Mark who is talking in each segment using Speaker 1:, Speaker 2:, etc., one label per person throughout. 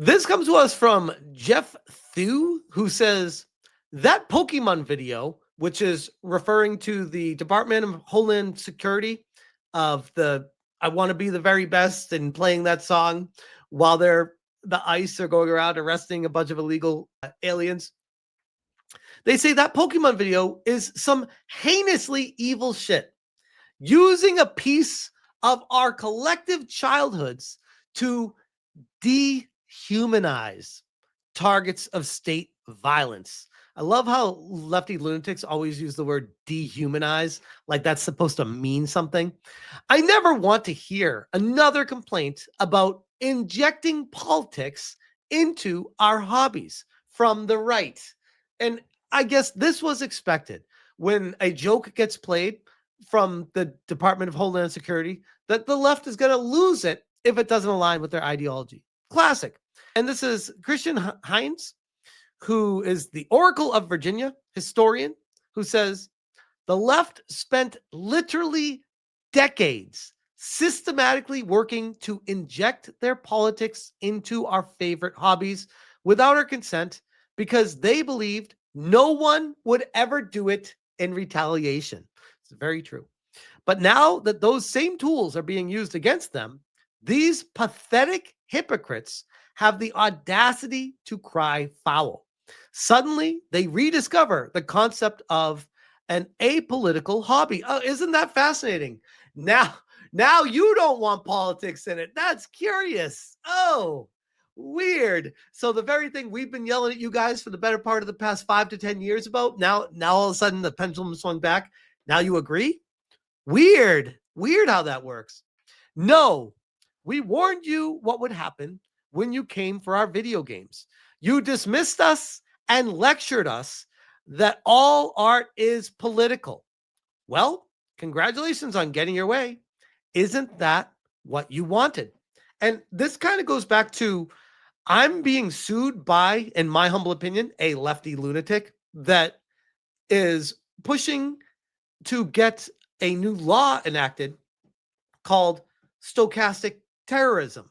Speaker 1: This comes to us from Jeff Thew, who says that Pokemon video, which is referring to the Department of Homeland Security of the I want to be the very best and playing that song while the ICE are going around arresting a bunch of illegal aliens. They say that Pokemon video is some heinously evil shit, using a piece of our collective childhoods to dehumanize targets of state violence. I love how lefty lunatics always use the word dehumanize, like that's supposed to mean something. I never want to hear another complaint about injecting politics into our hobbies from the right. And I guess this was expected when a joke gets played from the Department of Homeland Security that the left is going to lose it if it doesn't align with their ideology. Classic. And this is Christian Heinz, who is the Oracle of Virginia historian, who says the left spent literally decades systematically working to inject their politics into our favorite hobbies without our consent because they believed no one would ever do it in retaliation. It's very true. But now that those same tools are being used against them, these pathetic hypocrites have the audacity to cry foul. Suddenly, they rediscover the concept of an apolitical hobby. Oh, isn't that fascinating? Now you don't want politics in it. That's curious. Oh, weird. So the very thing we've been yelling at you guys for the better part of the past 5 to 10 years about, now all of a sudden the pendulum swung back. Now you agree? Weird how that works. No, we warned you what would happen when you came for our video games. You dismissed us and lectured us that all art is political. Well, congratulations on getting your way. Isn't that what you wanted? And this kind of goes back to I'm being sued by, in my humble opinion, a lefty lunatic that is pushing to get a new law enacted called stochastic terrorism,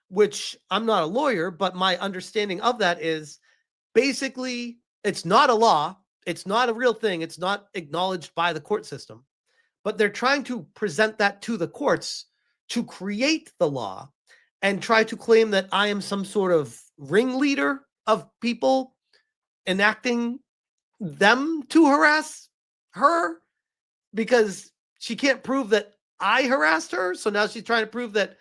Speaker 1: which I'm not a lawyer, but my understanding of that is basically it's not a law, it's not a real thing, it's not acknowledged by the court system, but they're trying to present that to the courts to create the law and try to claim that I am some sort of ringleader of people enacting them to harass her because she can't prove that I harassed her. So now she's trying to prove that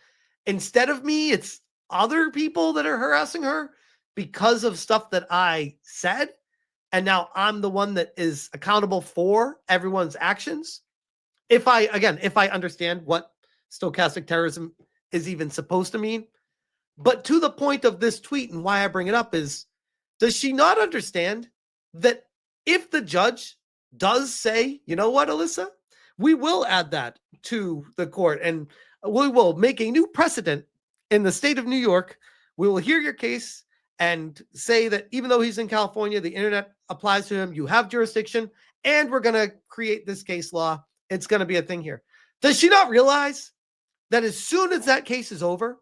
Speaker 1: instead of me, it's other people that are harassing her because of stuff that I said. And now I'm the one that is accountable for everyone's actions. If I understand what stochastic terrorism is even supposed to mean. But to the point of this tweet and why I bring it up is, does she not understand that if the judge does say, you know what, Alyssa, we will add that to the court and we will make a new precedent in the state of New York. We will hear your case and say that even though he's in California, the internet applies to him. You have jurisdiction and we're going to create this case law. It's going to be a thing here. Does she not realize that as soon as that case is over,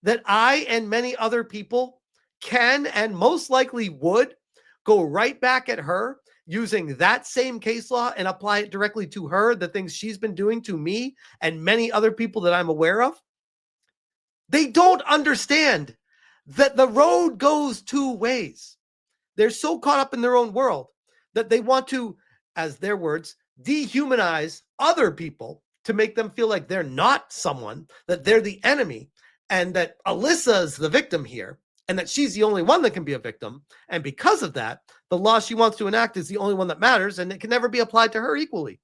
Speaker 1: that I and many other people can and most likely would go right back at her using that same case law and apply it directly to her, the things she's been doing to me and many other people that I'm aware of? They don't understand that the road goes two ways. They're so caught up in their own world that they want to, as their words, dehumanize other people to make them feel like they're not someone, that they're the enemy, and that Alyssa's the victim here, and that she's the only one that can be a victim. And because of that, the law she wants to enact is the only one that matters, and it can never be applied to her equally.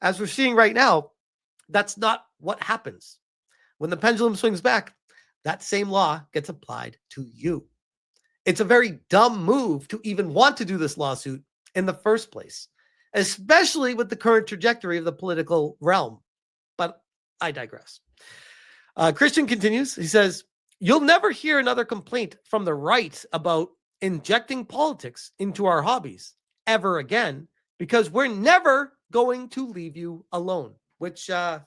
Speaker 1: As we're seeing right now, that's not what happens. When the pendulum swings back, that same law gets applied to you. It's a very dumb move to even want to do this lawsuit in the first place, especially with the current trajectory of the political realm. But I digress. Christian continues. He says, you'll never hear another complaint from the right about injecting politics into our hobbies ever again, because we're never going to leave you alone, which I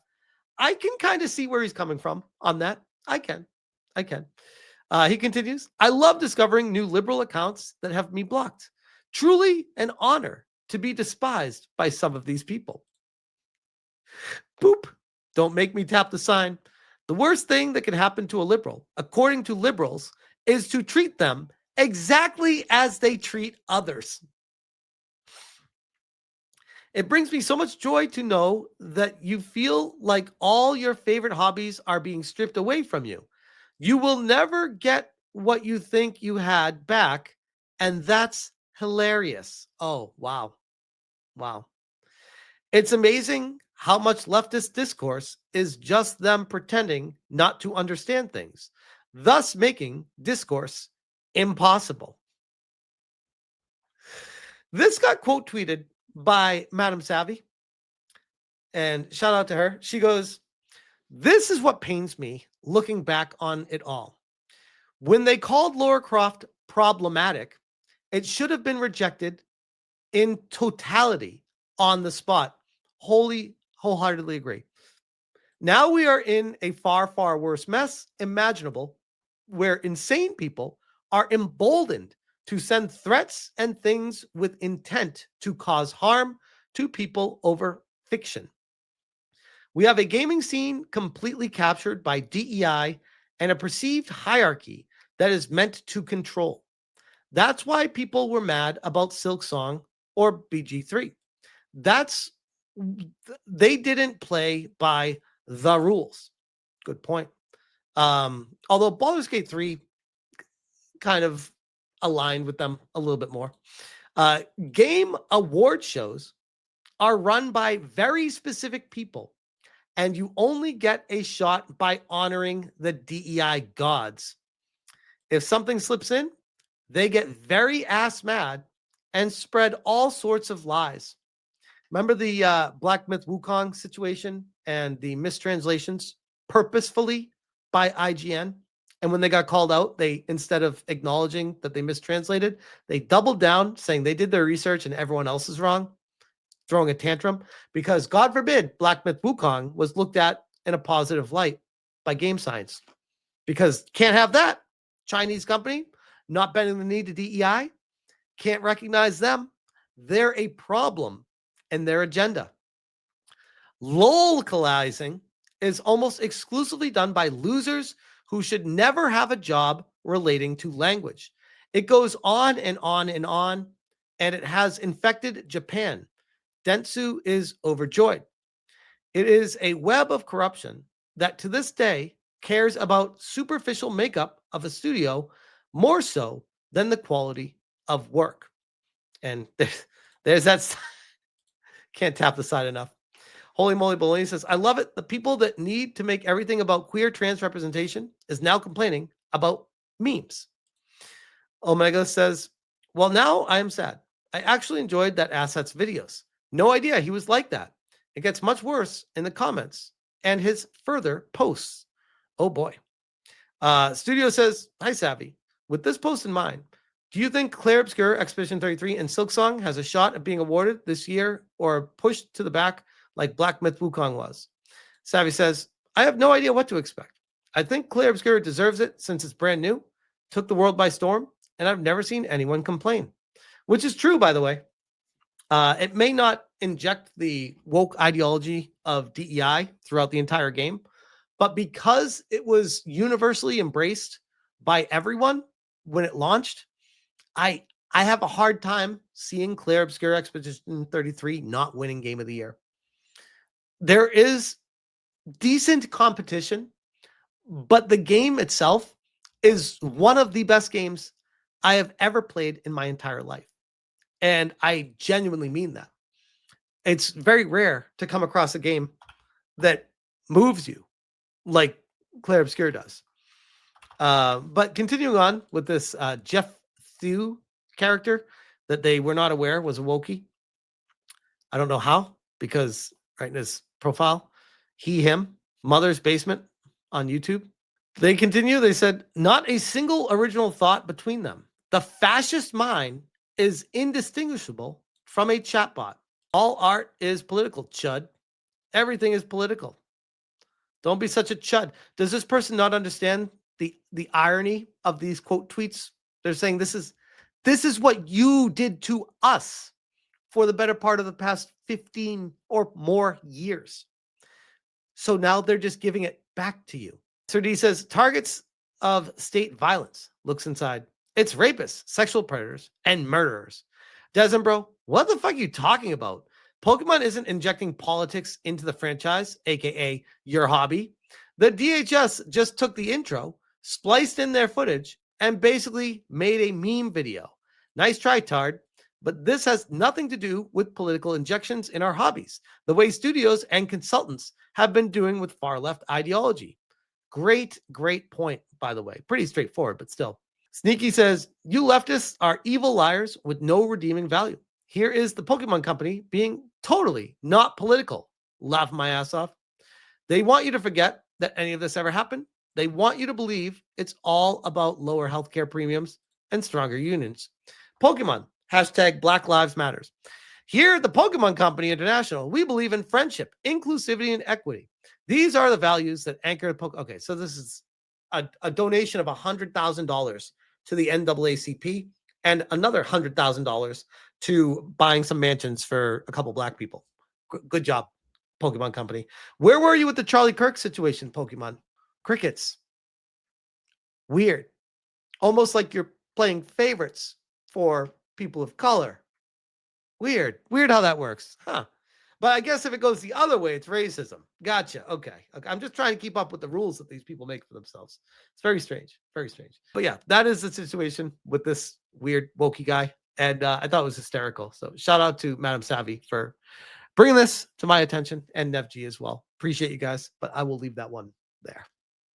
Speaker 1: can kind of see where he's coming from on that. I can. He continues, I love discovering new liberal accounts that have me blocked. Truly an honor to be despised by some of these people. Boop. Don't make me tap the sign. The worst thing that can happen to a liberal, according to liberals, is to treat them exactly as they treat others. It brings me so much joy to know that you feel like all your favorite hobbies are being stripped away from you. You will never get what you think you had back, and that's hilarious. Oh, wow. Wow. It's amazing how much leftist discourse is just them pretending not to understand things, thus making discourse impossible. This got quote tweeted by Madam Savvy, and shout out to her. She goes, this is what pains me looking back on it all. When they called Laura Croft problematic, it should have been rejected in totality on the spot. Wholeheartedly agree. Now we are in a far, far worse mess imaginable where insane people are emboldened to send threats and things with intent to cause harm to people over fiction. We have a gaming scene completely captured by DEI and a perceived hierarchy that is meant to control. That's why people were mad about Silk Song or BG3. That's they didn't play by the rules. Good point. Although Baldur's Gate 3 kind of aligned with them a little bit more. Game award shows are run by very specific people, and you only get a shot by honoring the DEI gods. If something slips in, they get very ass mad and spread all sorts of lies. Remember the Black Myth Wukong situation and the mistranslations purposefully by IGN? And when they got called out, they, instead of acknowledging that they mistranslated, they doubled down saying they did their research and everyone else is wrong, throwing a tantrum because, God forbid, Black Myth Wukong was looked at in a positive light by game science. Because can't have that. Chinese company, not bending the knee to DEI, can't recognize them. They're a problem in their agenda. Localizing is almost exclusively done by losers who should never have a job relating to language. It goes on and on and on, and it has infected Japan. Dentsu is overjoyed. It is a web of corruption that to this day cares about superficial makeup of a studio more so than the quality of work. And there's that. Can't tap the side enough. Holy Moly Bologna says, I love it. The people that need to make everything about queer trans representation is now complaining about memes. Omega says, well, now I am sad. I actually enjoyed that Assets videos. No idea he was like that. It gets much worse in the comments and his further posts. Oh boy. Studio says, hi, Savvy. With this post in mind, do you think Claire Obscure, Expedition 33, and Silksong has a shot at being awarded this year or pushed to the back like Black Myth Wukong was? Savvy says, I have no idea what to expect. I think Claire Obscure deserves it since it's brand new, took the world by storm, and I've never seen anyone complain. Which is true, by the way. It may not inject the woke ideology of DEI throughout the entire game, but because it was universally embraced by everyone when it launched, I have a hard time seeing Claire Obscure Expedition 33 not winning Game of the Year. There is decent competition, but the game itself is one of the best games I have ever played in my entire life. And I genuinely mean that. It's very rare to come across a game that moves you like Claire Obscure does. But continuing on with this Jeff Thew character that they were not aware was a Wookiee. I don't know how, because right in his profile, him, Mother's Basement on YouTube. They continue. They said, not a single original thought between them. The fascist mind is indistinguishable from a chatbot. All art is political, chud. Everything is political. Don't be such a chud. Does this person not understand the irony of these quote tweets. They're saying this is what you did to us for the better part of the past 15 or more years. So now they're just giving it back to you. Sir D says targets of state violence, looks inside. It's rapists, sexual predators, and murderers. Desmond, bro, what the fuck are you talking about? Pokemon isn't injecting politics into the franchise, aka your hobby. The DHS just took the intro, spliced in their footage, and basically made a meme video. Nice try, Tard. But this has nothing to do with political injections in our hobbies, the way studios and consultants have been doing with far left ideology. Great point, by the way. Pretty straightforward, but still. Sneaky says, you leftists are evil liars with no redeeming value. Here is the Pokemon Company being totally not political. Laugh my ass off. They want you to forget that any of this ever happened. They want you to believe it's all about lower healthcare premiums and stronger unions. Pokemon, hashtag Black Lives Matters. Here at the Pokemon Company International, we believe in friendship, inclusivity, and equity. These are the values that anchor the Pokemon. Okay, so this is a donation of $100,000 to the NAACP and another $100,000 to buying some mansions for a couple black people. Good job, Pokemon Company. Where were you with the Charlie Kirk situation, Pokemon? Crickets. Weird. Almost like you're playing favorites for people of color. Weird how that works, huh? But I guess if it goes the other way, it's racism. Gotcha. Okay. I'm just trying to keep up with the rules that these people make for themselves. It's very strange. But yeah, that is the situation with this weird wokey guy. And I thought it was hysterical. So shout out to Madam Savvy for bringing this to my attention, and NevG as well. Appreciate you guys, but I will leave that one there.